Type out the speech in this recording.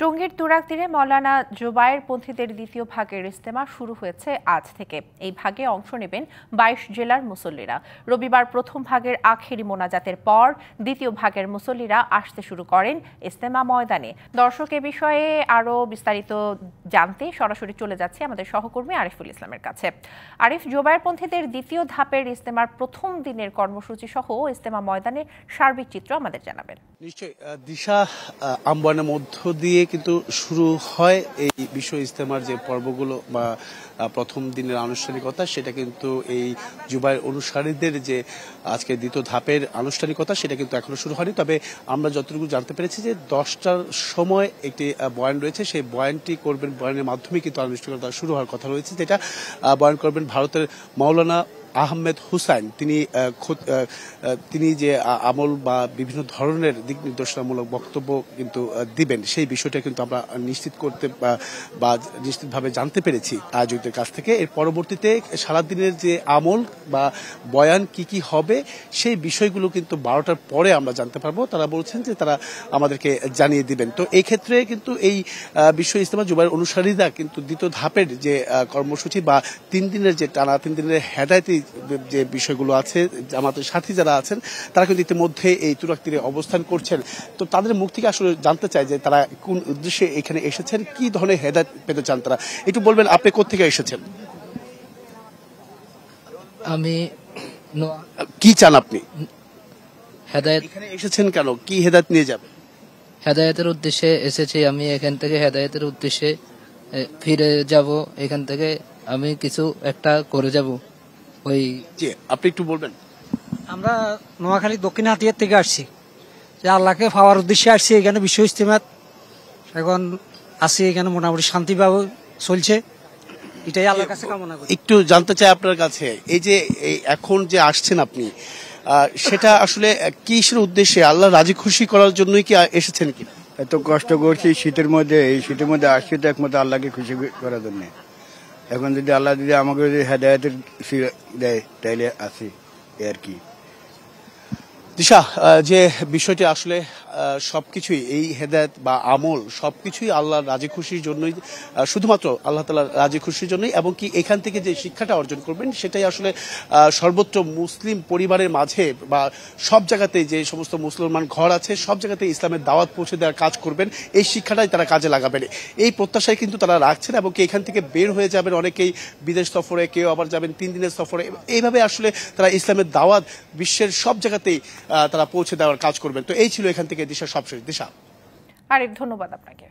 টঙ্গীর তুরাগ তীরে মওলানা জুবায়ের পন্থীদের দ্বিতীয় ভাগের ইজতেমা শুরু হয়েছে আজ থেকে। এই ভাগে অংশ নেবেন ২২ জেলার মুসল্লিরা। রবিবার প্রথম ভাগের আখেরি মোনাজাতের পর দ্বিতীয় ভাগের মুসল্লিরা আসতে শুরু করেন ইজতেমা ময়দানে। দর্শক এ বিষয়ে আরও বিস্তারিত জানতে সরাসরি চলে যাচ্ছে আমাদের সহকর্মী আরিফুল ইসলামের কাছে। আরিফ, জুবায়ের পন্থীদের দ্বিতীয় ধাপের ইজতেমার প্রথম দিনের কর্মসূচি সহ ইজতেমা ময়দানের সার্বিক চিত্র আমাদের জানাবেন। নিশ্চয়ই দিশা, আহ্বানের মধ্য দিয়ে কিন্তু শুরু হয় এই বিশ্ব ইজতেমার যে পর্বগুলো বা প্রথম দিনের আনুষ্ঠানিকতা, সেটা কিন্তু এই জুবায়ের অনুসারীদের যে আজকে দ্বিতীয় ধাপের আনুষ্ঠানিকতা সেটা কিন্তু এখনো শুরু হয়নি। তবে আমরা যতটুকু জানতে পেরেছি যে 10টার সময় একটি বয়ান রয়েছে, সেই বয়ানটি করবেন, বয়ানের মাধ্যমে কিন্তু আনুষ্ঠানিকতা শুরু হওয়ার কথা রয়েছে, যেটা বয়ান করবেন ভারতের মওলানা আহমেদ হুসাইন। তিনি যে আমল বা বিভিন্ন ধরনের দিক নির্দেশনামূলক বক্তব্য কিন্তু দিবেন, সেই বিষয়টা কিন্তু আমরা নিশ্চিত করতে বা নিশ্চিতভাবে জানতে পেরেছি আয়োজকদের কাছ থেকে। এর পরবর্তীতে সারাদিনের যে আমল বা বয়ান কি হবে সেই বিষয়গুলো কিন্তু 12টার পরে আমরা জানতে পারবো। তারা বলছেন যে তারা আমাদেরকে জানিয়ে দিবেন। তো এই ক্ষেত্রে কিন্তু এই বিশ্ব ইজতেমা জুবায়ের অনুসারীরা কিন্তু দ্বিতীয় ধাপের যে কর্মসূচি বা 3 দিনের যে টানা 3 দিনের হেদায়েতি যে বিষয়গুলো আছে, আমাদের সাথী যারা আছেন তারা কিন্তু ইতিমধ্যে এই তুরাগ তীরে অবস্থান করছেন। তো তাদের মুখ থেকে আসলে জানতে চাই যে তারা কোন উদ্দেশ্যে এখানে এসেছেন, কি ধরনের হেদায়েত পেতে চান তারা। একটু বলবেন আপনি কোত্থেকে এসেছেন? আমি কি চান আপনি? হেদায়েত। এখানে এসেছেন কেন? কি হেদায়েত নিয়ে যাবেন? হেদায়েতের উদ্দেশ্যে এসেছি। আমি এখান থেকে হেদায়েতের উদ্দেশ্যে ফিরে যাব। এখান থেকে আমি কিছু একটা করে যাব। ওই জি, আপনি একটু বলবেন। আমরা নোয়াখালী দক্ষিণ হাতিয়ার থেকে আসছি, যে আল্লাহকে পাওয়ার উদ্দেশ্যে আসছি এখানে বিশ্ব ইজতেমাত। এখন আসি এখানে মোটামুটি শান্তিভাবে চলছে, এটাই আল্লাহর কাছে কামনা করি। একটু জানতে চাই আপনার কাছে, এই যে এখন যে আসছেন আপনি, সেটা আসলে কিসের উদ্দেশ্যে, আল্লাহ রাজি খুশি করার জন্যই কি এসেছেন কি? এত কষ্ট করছি শীতের মধ্যে, এই শীতের মধ্যে আসছি তো একমাত্র আল্লাহকে খুশি করার জন্য। এখন যদি আল্লাহ যদি আমাকে যদি হেদায়েতের দেয় তাইলে আসি আর কি। দিশা, যে বিষয়টি আসলে সবকিছুই এই হেদায়েত বা আমল সবকিছুই আল্লাহর রাজি খুশির জন্যই, শুধুমাত্র আল্লাহ তাআলার রাজি খুশির জন্যই, এবং কি এখান থেকে যে শিক্ষাটা অর্জন করবেন সেটাই আসলে সর্বত্র মুসলিম পরিবারের মাঝে বা সব জায়গাতেই যে সমস্ত মুসলমান ঘর আছে সব জায়গাতে ইসলামের দাওয়াত পৌঁছে দেওয়ার কাজ করবেন, এই শিক্ষাটাই তারা কাজে লাগাবেন, এই প্রত্যাশায় কিন্তু তারা রাখছেন। এবং কি এখান থেকে বের হয়ে যাবেন অনেকেই বিদেশ সফরে, কেউ আবার যাবেন 3 দিনের সফরে। এইভাবে আসলে তারা ইসলামের দাওয়াত বিশ্বের সব জায়গাতেই তারা পৌঁছে দেওয়ার কাজ করবেন। তো এই ছিল এখান থেকে দিশা সবশেষ। দিশা। আরিফ, ধন্যবাদ আপনাকে।